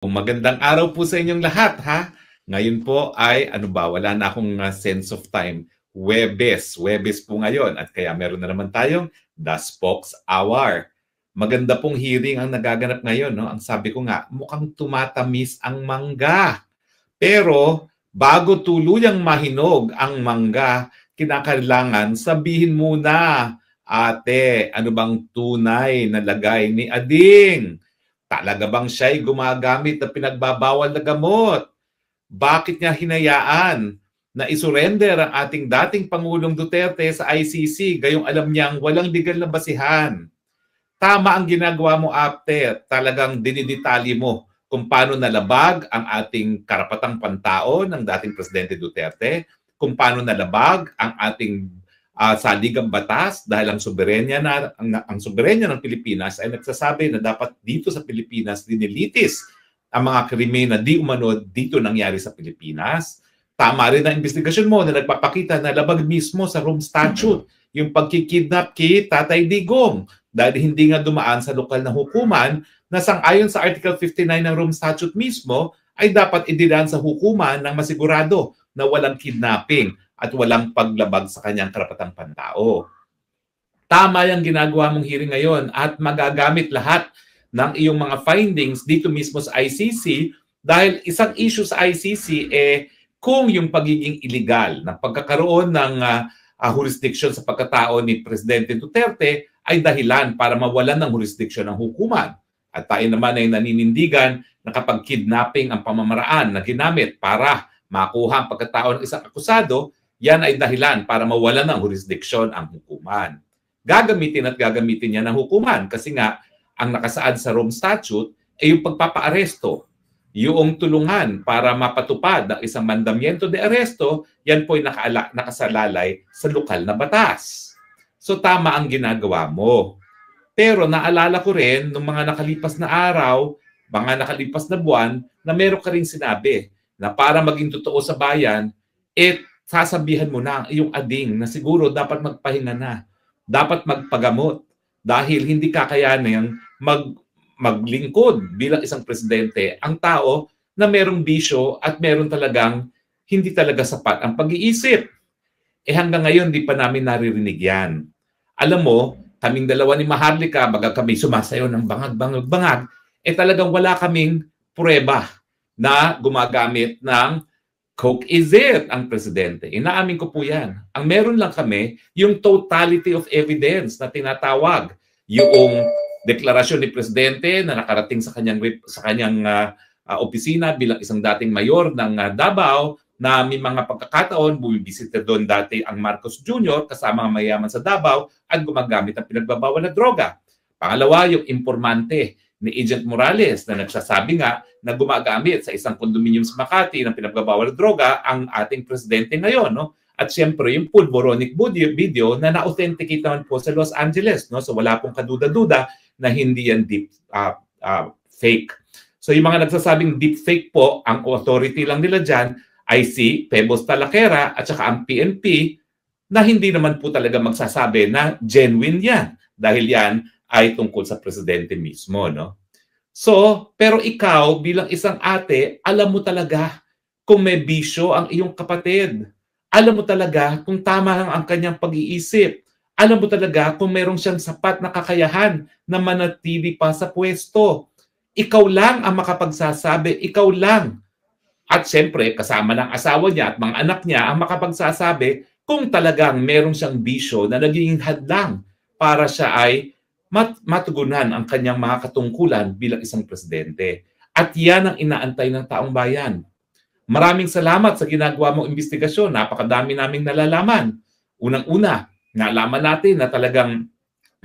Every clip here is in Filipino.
Magandang araw po sa inyong lahat, ha? Ngayon po ay, wala na akong sense of time. Webes po ngayon at kaya meron na naman tayong The Spokes Hour. Maganda pong hearing ang nagaganap ngayon, no? Ang sabi ko nga, mukhang tumatamis ang mangga. Pero bago tuluyang mahinog ang mangga, kinakailangan sabihin muna, ate, ano bang tunay na lagay ni Ading? Talaga bang siya'y gumagamit ng pinagbabawal na gamot? Bakit niya hinayaan na isurrender ang ating dating Pangulong Duterte sa ICC gayong alam niyang walang legal na basihan? Tama ang ginagawa mo, Apte. Talagang dinidetali mo kung paano nalabag ang ating karapatang pantao ng dating Presidente Duterte, kung paano nalabag ang ating saligang batas dahil ang soberenya ng Pilipinas ay nagsasabi na dapat dito sa Pilipinas dinilitis ang mga krimen na di umano dito nangyari sa Pilipinas. Tama rin ang investigasyon mo na nagpapakita na labag mismo sa Rome Statute yung pagkikidnap kay Tatay Digong dahil hindi nga dumaan sa lokal na hukuman na sang-ayon sa Article 59 ng Rome Statute mismo ay dapat idinaan sa hukuman ng masigurado na walang kidnapping at walang paglabag sa kanyang karapatang pantao. Tama yung ginagawa mong hearing ngayon at magagamit lahat ng iyong mga findings dito mismo sa ICC dahil isang issue sa ICC kung yung pagiging illegal ng pagkakaroon ng jurisdiction sa pagkatao ni Presidente Duterte ay dahilan para mawalan ng jurisdiction ng hukuman. At tayo naman ay naninindigan na kapag kidnapping ang pamamaraan na ginamit para makuha ang pagkatao ng isang akusado, yan ay dahilan para mawalan ng jurisdiction ang hukuman. Gagamitin niya ng hukuman kasi nga ang nakasaad sa Rome Statute ay yung pagpapaaresto, yung tulungan para mapatupad ang isang mandamiento de aresto, yan po ay nakasalalay sa lokal na batas. So tama ang ginagawa mo. Pero naalala ko rin nung mga nakalipas na araw, mga nakalipas na buwan, na meron ka rin sinabi na para maging totoo sa bayan, sasabihan mo na yung ading na siguro dapat magpahinga na, dapat magpagamot dahil hindi kakayanin maglingkod bilang isang presidente ang tao na merong bisyo at meron talagang hindi talaga sapat ang pag-iisip. Hanggang ngayon di pa namin naririnig yan. Alam mo, kaming dalawa ni Maharlika, baga kami sumasayo ng bangag-bangag, talagang wala kaming pruweba na gumagamit ng Coke is it ang presidente. Inaamin ko po yan. Ang meron lang kami, yung totality of evidence na tinatawag. Yung deklarasyon ni presidente na nakarating sa kanyang opisina bilang isang dating mayor ng Davao na may mga pagkakataon, bumibisita doon dati ang Marcos Jr. kasama ang mayaman sa Davao at gumagamit ng pinagbabawal na droga. Pangalawa, yung informante ni Agent Morales na nagsasabi nga na gumagamit sa isang condominium sa Makati ng pinagbabawal na droga ang ating presidente ngayon, no? At siyempre yung pulboronic video na na-authenticate naman po sa Los Angeles, no? So wala pong kaduda-duda na hindi yan fake. So yung mga nagsasabing deep fake po, ang authority lang nila dyan ay si Pebos Talaquera at saka ang PNP na hindi naman po talaga magsasabi na genuine yan dahil yan ay tungkol sa presidente mismo, no? So, pero ikaw bilang isang ate, alam mo talaga kung may bisyo ang iyong kapatid. Alam mo talaga kung tama ang kanyang pag-iisip. Alam mo talaga kung meron siyang sapat na kakayahan na manatili pa sa pwesto. Ikaw lang ang makapagsasabi, ikaw lang. At siyempre, kasama ng asawa niya at mga anak niya ang makapagsasabi kung talagang meron siyang bisyo na naging hadlang para siya ay matugunan ang kanyang mga katungkulan bilang isang presidente. At yan ang inaantay ng taong bayan. Maraming salamat sa ginagawa mong investigasyon. Napakadami naming nalalaman. Unang-una, nalaman natin na talagang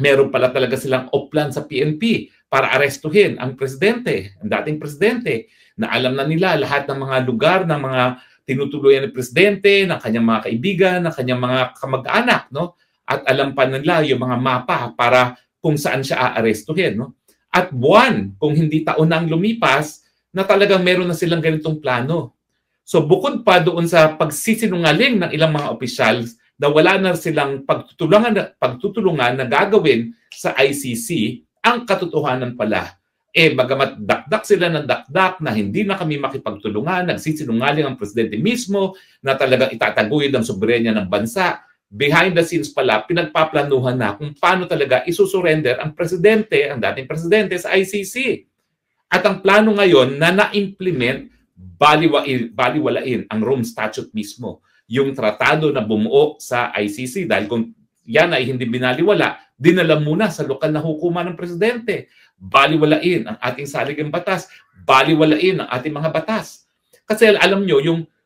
meron pala talaga silang oplan sa PNP para arestuhin ang presidente, ang dating presidente, na alam na nila lahat ng mga lugar ng mga tinutuluyan ng presidente, ng kanyang mga kaibigan, ng kanyang mga kamag-anak, no? At alam pa nila yung mga mapa para kung saan siya aarestuhin, no? At buwan, kung hindi taon na ang lumipas, na talagang meron na silang ganitong plano. So bukod pa doon sa pagsisinungaling ng ilang mga opisyals na wala na silang pagtutulungan na gagawin sa ICC, ang katotohanan pala Bagamat dakdak sila ng dakdak na hindi na kami makipagtulungan, nagsisinungaling ang presidente mismo na talagang itataguyod ang soberenya ng bansa, behind the scenes pala, pinagpaplanuhan na kung paano talaga isusurrender ang presidente, ang dating presidente sa ICC. At ang plano ngayon na na-implement, baliwalain ang Rome Statute mismo, yung tratado na bumuo sa ICC. Dahil kung yan ay hindi binaliwala, dinala muna sa lokal na hukuman ng presidente. Baliwalain ang ating saligang batas, baliwalain ang ating mga batas. Kasi alam nyo,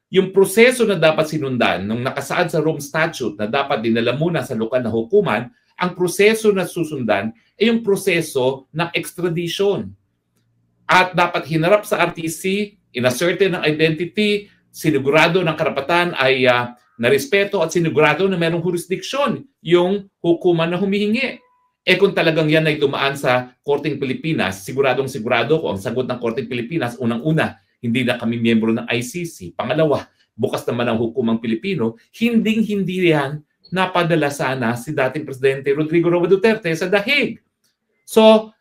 yung proseso na dapat sinundan nung nakasaad sa Rome Statute na dapat dinala muna sa lokal na hukuman, ang proseso na susundan ay yung proseso ng extradition. At dapat hinarap sa RTC, inasserted ng identity, sinigurado ng karapatan ay narespeto at sinigurado na merong jurisdiction yung hukuman na humihingi. Kung talagang yan ay dumaan sa Korteng Pilipinas, siguradong-sigurado ko ang sagot ng Korteng Pilipinas, unang-una, hindi na kami miyembro ng ICC. Pangalawa, bukas naman ang hukumang Pilipino, hinding-hindi yan napadala sana si dating Presidente Rodrigo Roa Duterte sa dahig. So,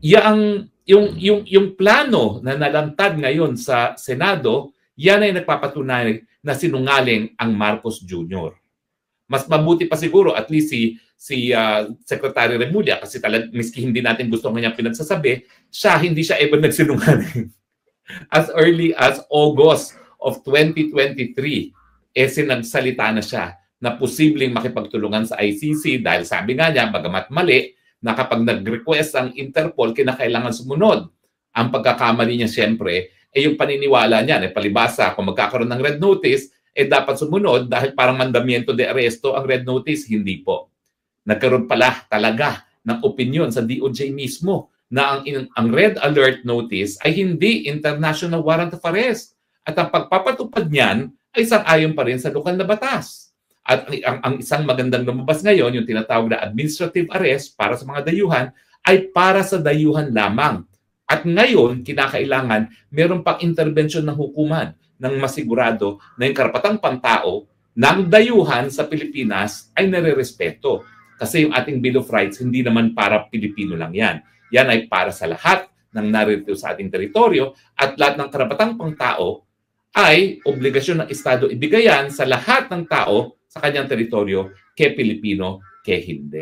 yung plano na nalantad ngayon sa Senado, yan ay nagpapatunay na sinungaling ang Marcos Jr. Mas mabuti pa siguro at least si Secretary Remulla, kasi miski hindi natin gusto ng kanyang pinagsasabi, hindi siya ever nagsinungaling. As early as August of 2023, sinagsalita na siya na posibleng makipagtulungan sa ICC dahil sabi nga niya, bagamat mali, na kapag nag-request ang Interpol, kinakailangan sumunod. Ang pagkakamali niya siyempre, yung paniniwala niya, palibasa, kung magkakaroon ng red notice, dapat sumunod dahil parang mandamiento de arresto ang red notice. Hindi po. Nagkaroon pala talaga ng opinion sa DOJ mismo na ang red alert notice ay hindi international warrant of arrest. At ang pagpapatupad niyan ay sang-ayon pa rin sa lokal na batas. At ang isang magandang lumabas ngayon, yung tinatawag na administrative arrest para sa mga dayuhan, ay para sa dayuhan lamang. At ngayon, kinakailangan meron pang intervention ng hukuman nang masigurado na yung karapatang pantao ng dayuhan sa Pilipinas ay nare-respeto. Kasi yung ating Bill of Rights, hindi naman para Pilipino lang yan. Yan ay para sa lahat ng naririto sa ating teritoryo at lahat ng karapatang pangtao ay obligasyon ng Estado ibigayan sa lahat ng tao sa kanyang teritoryo, ke Pilipino, ke hindi.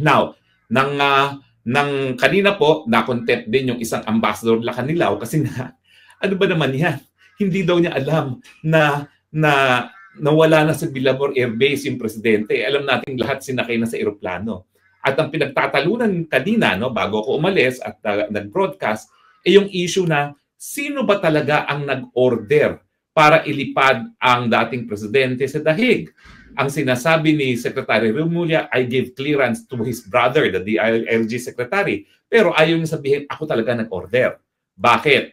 Now, nang kanina po, na-contempt din yung isang ambassador Lacanilao kasi nga, ano ba naman yan? Hindi daw niya alam na nawala na sa Villamor Air Base yung presidente. Alam natin lahat sinakay na sa eroplano. At ang pinagtatalunan kanina, bago ako umalis at nag-broadcast, yung issue na sino ba talaga ang nag-order para ilipad ang dating presidente sa dahig. Ang sinasabi ni Secretary Remulla, I gave clearance to his brother, the DILG secretary. Pero ayaw niya sabihin, ako talaga nag-order. Bakit?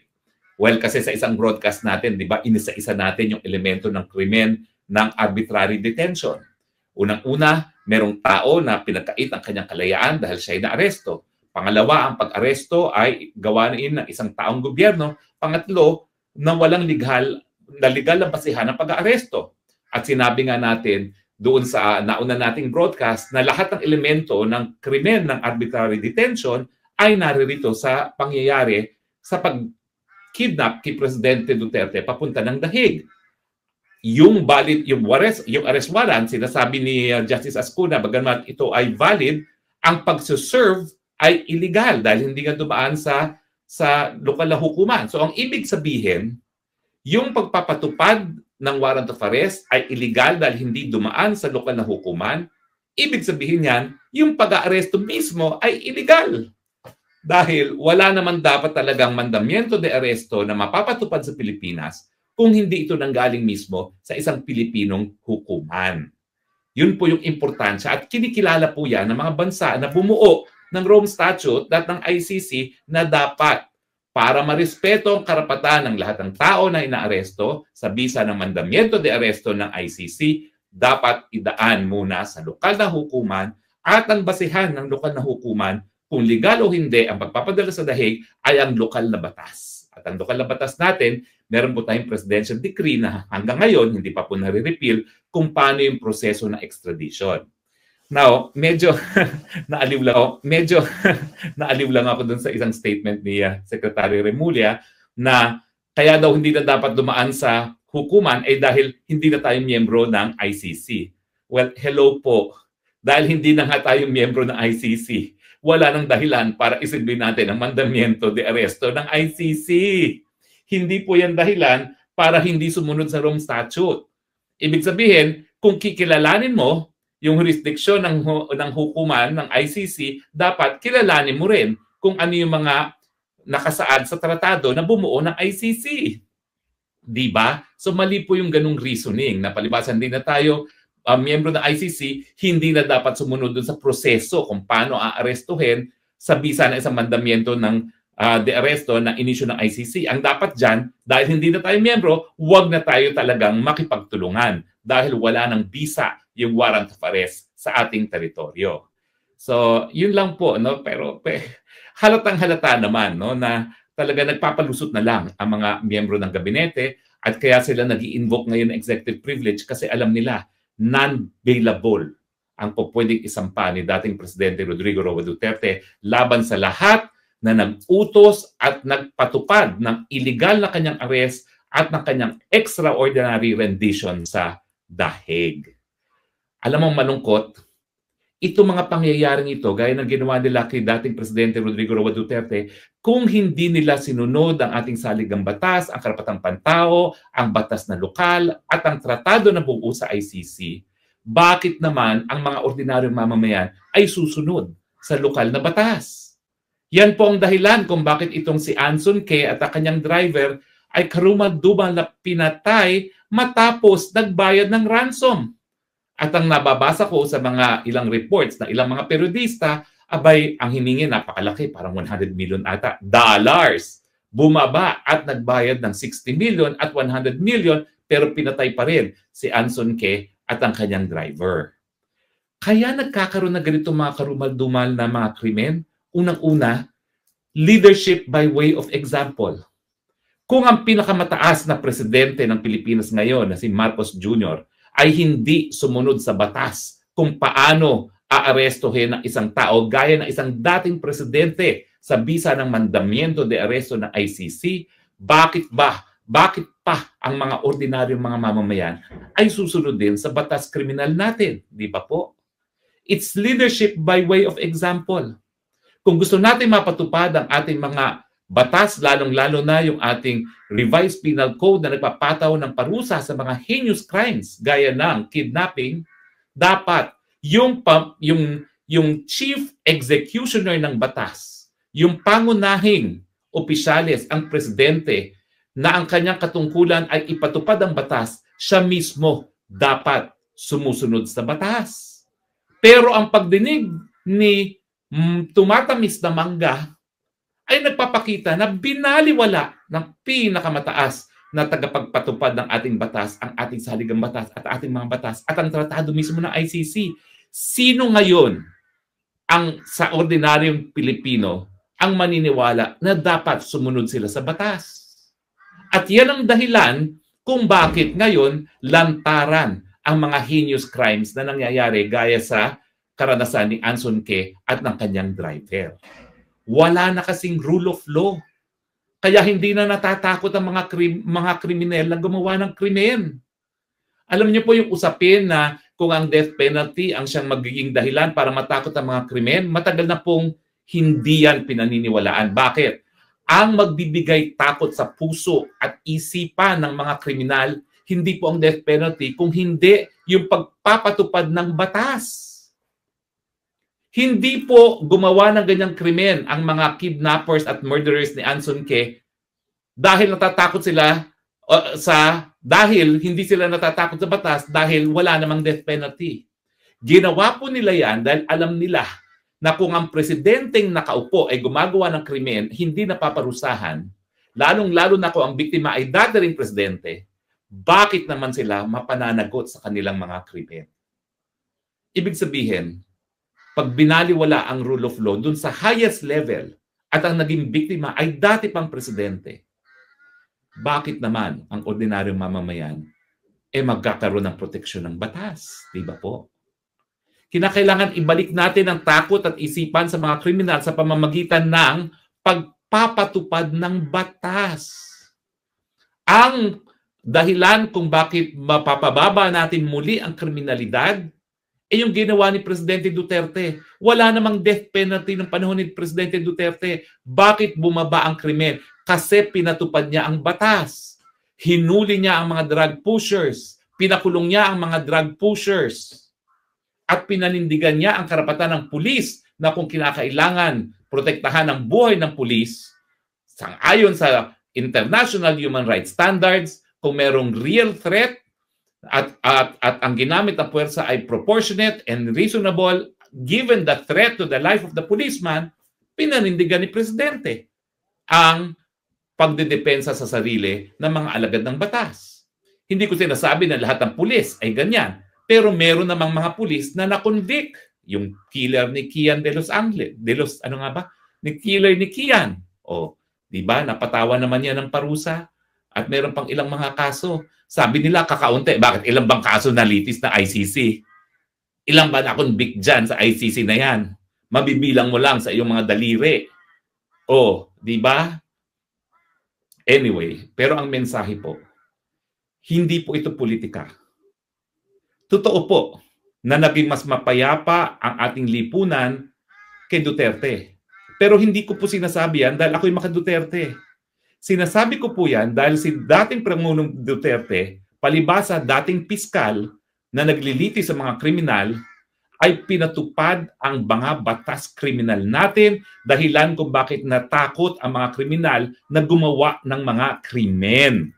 Well, kasi sa isang broadcast natin, di ba, inisa-isa natin yung elemento ng krimen ng arbitrary detention. Unang-una, merong tao na pinagkait ang kanyang kalayaan dahil siya ay naaresto. Pangalawa, ang pag-aresto ay gawain ng isang taong gobyerno. Pangatlo, na walang legal na basihan ng pag-aaresto. At sinabi nga natin doon sa nauna nating broadcast na lahat ng elemento ng krimen ng arbitrary detention ay naririto sa pangyayari sa pag-kidnap kay Presidente Duterte papunta ng dahig. Yung arrest warrant, sinasabi ni Justice Ascuna, bagamat ito ay valid, ang pag-serve ay illegal dahil hindi nga dumaan sa lokal na hukuman. So ang ibig sabihin, yung pagpapatupad ng warrant of arrest ay illegal dahil hindi dumaan sa lokal na hukuman. Ibig sabihin yan, yung pag-aaresto mismo ay illegal. Dahil wala naman dapat talagang mandamiento de arresto na mapapatupad sa Pilipinas kung hindi ito nanggaling mismo sa isang Pilipinong hukuman. Yun po yung importansya at kinikilala po yan ng mga bansa na bumuo ng Rome Statute at ng ICC na dapat para marespeto ang karapatan ng lahat ng tao na inaaresto sa bisa ng mandamiento de arresto ng ICC, dapat idaan muna sa lokal na hukuman at ang basihan ng lokal na hukuman kung legal o hindi ang pagpapadala sa dahig ay ang lokal na batas. At ang lokal na batas natin, meron po tayong presidential decree na hanggang ngayon hindi pa po nare-repeal kung paano yung proseso ng extradition. Now, medyo medyo naaliw lang ako dun sa isang statement ni Secretary Remulla na kaya daw hindi na dapat dumaan sa hukuman ay dahil hindi na tayo miyembro ng ICC. Well, hello po. Dahil hindi na nga tayo miyembro ng ICC, wala nang dahilan para isilbi natin ang mandamiento de arresto ng ICC. Hindi po yan dahilan para hindi sumunod sa Rome Statute. Ibig sabihin, kung kikilalanin mo yung jurisdiksyon ng hukuman ng ICC, dapat kilalanin mo rin kung ano yung mga nakasaad sa tratado na bumuo ng ICC. Di ba? So mali po yung ganung reasoning na palibasan din na tayo miyembro ng ICC, hindi na dapat sumunod dun sa proseso kung paano aarestuhin sa bisa ng isang mandamiento ng de arresto na inisyu ng ICC. Ang dapat dyan, dahil hindi na tayo miyembro, huwag na tayo talagang makipagtulungan dahil wala ng bisa yung warrant of arrest sa ating teritoryo. So, yun lang po, no? Pero halatang-halata naman, no, na talaga nagpapalusot na lang ang mga miyembro ng gabinete at kaya sila nag-i-invoke ngayon ng executive privilege kasi alam nila non-bailable ang pwedeng isampa ni dating Presidente Rodrigo Roa Duterte laban sa lahat na nag-utos at nagpatupad ng illegal na kanyang arrest at ng kanyang extraordinary rendition sa The Hague. Alam mo malungkot, itong mga pangyayaring ito, gaya ng ginawa nila kay dating Presidente Rodrigo Roa Duterte, kung hindi nila sinunod ang ating saligang batas, ang karapatang pantao, ang batas na lokal, at ang tratado na buo sa ICC, bakit naman ang mga ordinaryong mamamayan ay susunod sa lokal na batas? Yan po ang dahilan kung bakit itong si Anson K. at ang kanyang driver ay karumal-dumal na pinatay matapos nagbayad ng ransom. At ang nababasa ko sa mga ilang reports na ilang mga periodista, abay, ang hiningi napakalaki, parang 100 million ata, dollars. Bumaba at nagbayad ng 60 million at 100 million, pero pinatay pa rin si Anson K. at ang kanyang driver. Kaya nagkakaroon na ganito mga karumal-dumal na mga krimen. Unang-una, leadership by way of example. Kung ang pinakamataas na presidente ng Pilipinas ngayon, na si Marcos Jr., ay hindi sumunod sa batas kung paano aarestuhin ng isang tao gaya ng isang dating presidente sa bisa ng mandamiento de arresto ng ICC, bakit pa ang mga ordinaryong mga mamamayan ay susunod din sa batas kriminal natin? Di ba po? It's leadership by way of example. Kung gusto natin mapatupad ang ating mga batas, lalong-lalo na yung ating revised penal code na nagpapataw ng parusa sa mga heinous crimes gaya ng kidnapping, dapat yung chief executioner ng batas, yung pangunahing opisyales, ang presidente, na ang kanyang katungkulan ay ipatupad ang batas, siya mismo dapat sumusunod sa batas. Pero ang pagdinig ni tumatamis na mangga ay nagpapakita na binaliwala ng pinakamataas na tagapagpatupad ng ating batas, ang ating saligang batas at ating mga batas at ang tratado mismo ng ICC. Sino ngayon ang sa ordinaryong Pilipino ang maniniwala na dapat sumunod sila sa batas? At yan ang dahilan kung bakit ngayon lantaran ang mga heinous crimes na nangyayari gaya sa karanasan ni Anson K. at ng kanyang driver. Wala na kasing rule of law. Kaya hindi na natatakot ang mga kriminal na gumawa ng krimen. Alam niyo po yung usapin na kung ang death penalty ang siyang magiging dahilan para matakot ang mga krimen, matagal na pong hindi yan pinaniniwalaan. Bakit? Ang magbibigay takot sa puso at isipan ng mga kriminal, hindi po ang death penalty, kung hindi yung pagpapatupad ng batas. Hindi po gumawa ng ganyang krimen ang mga kidnappers at murderers ni Anson K. dahil natatakot sila dahil hindi sila natatakot sa batas dahil wala namang death penalty. Ginawa po nila yan dahil alam nila na kung ang presidenteng nakaupo ay gumagawa ng krimen, hindi napaparusahan, lalong-lalo na kung ang biktima ay dati ring presidente, bakit naman sila mapananagot sa kanilang mga krimen? Ibig sabihin, pag binaliwala ang rule of law dun sa highest level at ang naging biktima ay dati pang presidente, bakit naman ang ordinaryong mamamayan magkakaroon ng proteksyon ng batas? Di ba po? Kinakailangan ibalik natin ang takot at isipan sa mga kriminal sa pamamagitan ng pagpapatupad ng batas. Ang dahilan kung bakit mapapababa natin muli ang kriminalidad yung ginawa ni Presidente Duterte. Wala namang death penalty ng panahon ni Presidente Duterte. Bakit bumaba ang krimen? Kasi pinatupad niya ang batas. Hinuli niya ang mga drug pushers. Pinakulong niya ang mga drug pushers. At pinanindigan niya ang karapatan ng pulis na kung kinakailangan protektahan ang buhay ng pulis, sang-ayon sa international human rights standards, kung merong real threat at ang ginamit na puwersa ay proportionate and reasonable given the threat to the life of the policeman, pinanindigan ni Presidente ang pagdedepensa sa sarili ng mga alagad ng batas. Hindi ko sinasabi na lahat ng pulis ay ganyan, pero meron namang mga pulis na na-convict. Yung killer ni Kian de los Angeles, ni killer ni Kian. O, di ba, napatawa naman yan ng parusa at meron pang ilang mga kaso. Sabi nila kakaunti. Bakit? Ilang bang kaso nalitis na ICC? Ilang ba na-convict dyan sa ICC na yan? Mabibilang mo lang sa iyong mga daliri. O, di ba? Anyway, pero ang mensahe po, hindi po ito politika. Totoo po na naging mas mapayapa ang ating lipunan kay Duterte. Pero hindi ko po sinasabi yan dahil ako'y maka-Duterte. Sinasabi ko po yan dahil si dating Pangulong Duterte, palibasa dating piskal na naglilitis sa mga kriminal, ay pinatupad ang mga batas kriminal natin dahilan kung bakit natakot ang mga kriminal na gumawa ng mga krimen.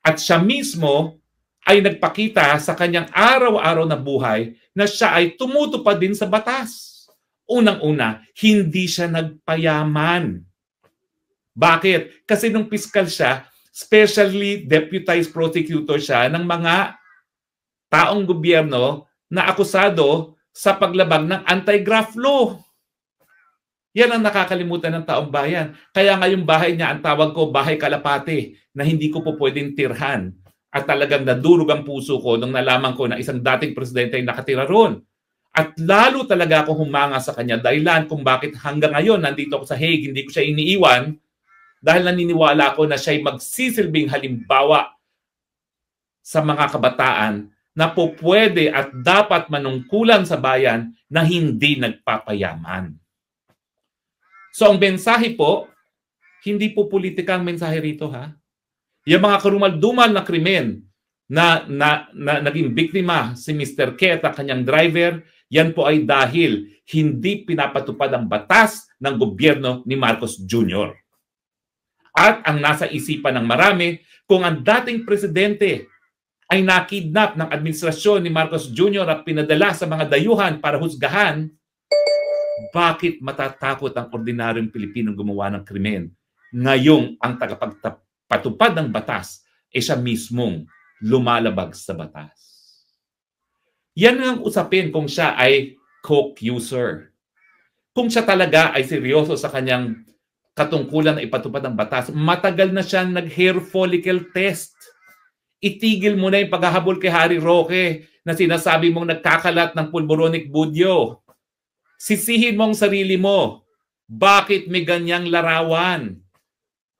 At siya mismo ay nagpakita sa kanyang araw-araw na buhay na siya ay tumutupad din sa batas. Unang-una, hindi siya nagpayaman. Bakit? Kasi nung piskal siya, specially deputized prosecutor siya ng mga taong gobyerno na akusado sa paglabag ng anti-graft law. Yan ang nakakalimutan ng taong bayan. Kaya nga yung bahay niya, ang tawag ko, bahay kalapate, na hindi ko po pwedeng tirhan. At talagang nadurog ang puso ko nung nalaman ko na isang dating presidente ay nakatira roon. At lalo talaga akong humanga sa kanya dahilan kung bakit hanggang ngayon nandito ako sa Hague, hindi ko siya iniiwan dahil naniniwala ako na siya ay magsisilbing halimbawa sa mga kabataan na po pwede at dapat manungkulan sa bayan na hindi nagpapayaman. So ang mensahe po, hindi po politika ang mensahe rito ha. Yung mga karumal-dumal na krimen na naging biktima si Mr. Ket at kanyang driver, yan po ay dahil hindi pinapatupad ang batas ng gobyerno ni Marcos Jr. At ang nasa isipan ng marami, kung ang dating presidente ay nakidnap ng administrasyon ni Marcos Jr. at pinadala sa mga dayuhan para husgahan, bakit matatakot ang ordinaryong Pilipinong gumawa ng krimen? Ngayong ang tagapagpatupad ng batas ay siya mismong lumalabag sa batas. Yan ang usapin kung siya ay coke user. Kung siya talaga ay seryoso sa kanyang katungkulan na ipatupad ng batas, matagal na siyang nag-hair follicle test. Itigil mo na yung paghahabol kay Harry Roque na sinasabi mong nagkakalat ng pulboronic budyo. Sisihin mo ang sarili mo. Bakit may ganyang larawan?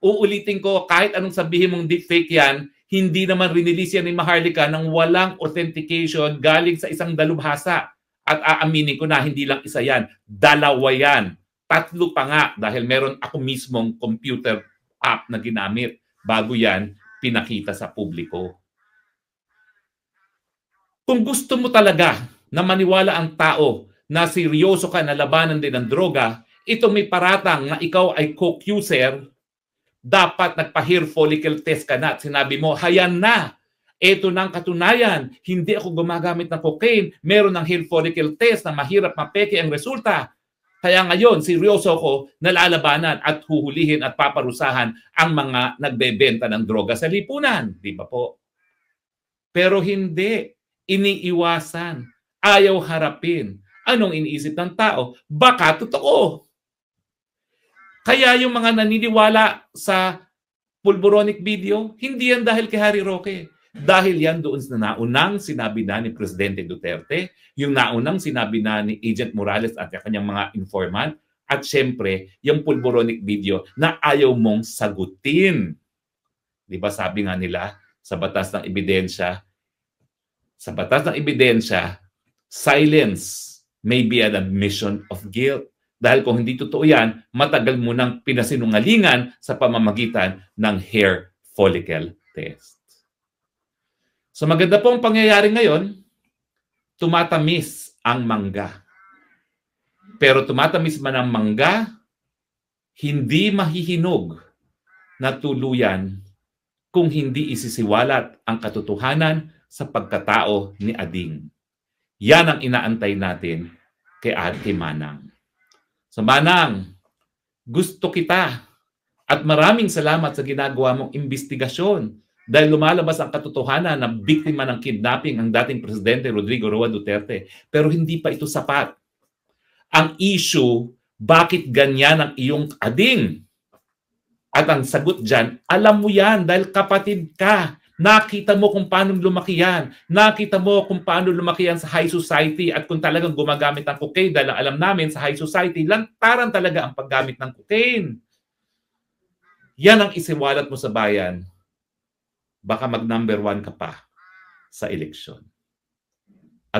Uulitin ko, kahit anong sabihin mong deepfake yan, hindi naman rinilis yan ni Maharlika nang walang authentication galing sa isang dalubhasa. At aaminin ko na hindi lang isa yan, dalawa yan. Tatlo pa nga dahil meron ako mismong computer app na ginamit bago yan pinakita sa publiko. Kung gusto mo talaga na maniwala ang tao na seryoso ka na labanan din ng droga, ito may paratang na ikaw ay coke user, dapat nagpa-hair follicle test ka na at sinabi mo, hayan na, ito nang katunayan, hindi ako gumagamit ng cocaine, meron ng hair follicle test na mahirap mapeke ang resulta. Kaya ngayon, seryoso ko na lalabanan at huhulihin at paparusahan ang mga nagbebenta ng droga sa lipunan. Di ba po? Pero hindi. Iniiwasan. Ayaw harapin. Anong iniisip ng tao? Baka totoo. Kaya yung mga naniniwala sa pulboronic video, hindi yan dahil kay Harry Roque. Dahil yan doon sa naunang sinabi na ni Presidente Duterte, yung naunang sinabi na ni Agent Morales at kanyang mga informant, at syempre, yung pulboronic video na ayaw mong sagutin. Di ba sabi nga nila sa batas ng ebidensya, silence may be an admission of guilt. Dahil kung hindi totoo yan, matagal mo nang pinasinungalingan sa pamamagitan ng hair follicle test. So maganda pong pangyayari ngayon, tumatamis ang mangga. Pero tumatamis man ang mangga, hindi mahihinog na tuluyan kung hindi isisiwalat ang katotohanan sa pagkatao ni Ading. Yan ang inaantay natin kay Ate Manang. So Manang, gusto kita at maraming salamat sa ginagawa mong investigasyon dahil lumalabas ang katotohanan na biktima ng kidnapping ang dating Presidente Rodrigo Roa Duterte. Pero hindi pa ito sapat. Ang issue, bakit ganyan ang iyong Ading? At ang sagot dyan, alam mo yan dahil kapatid ka. Nakita mo kung paano lumaki yan. Nakita mo kung paano lumaki yan sa high society at kung talagang gumagamit ng cocaine dahil alam namin sa high society, lantaran talaga ang paggamit ng cocaine. Yan ang isiwalat mo sa bayan. Baka mag-number 1 ka pa sa eleksyon.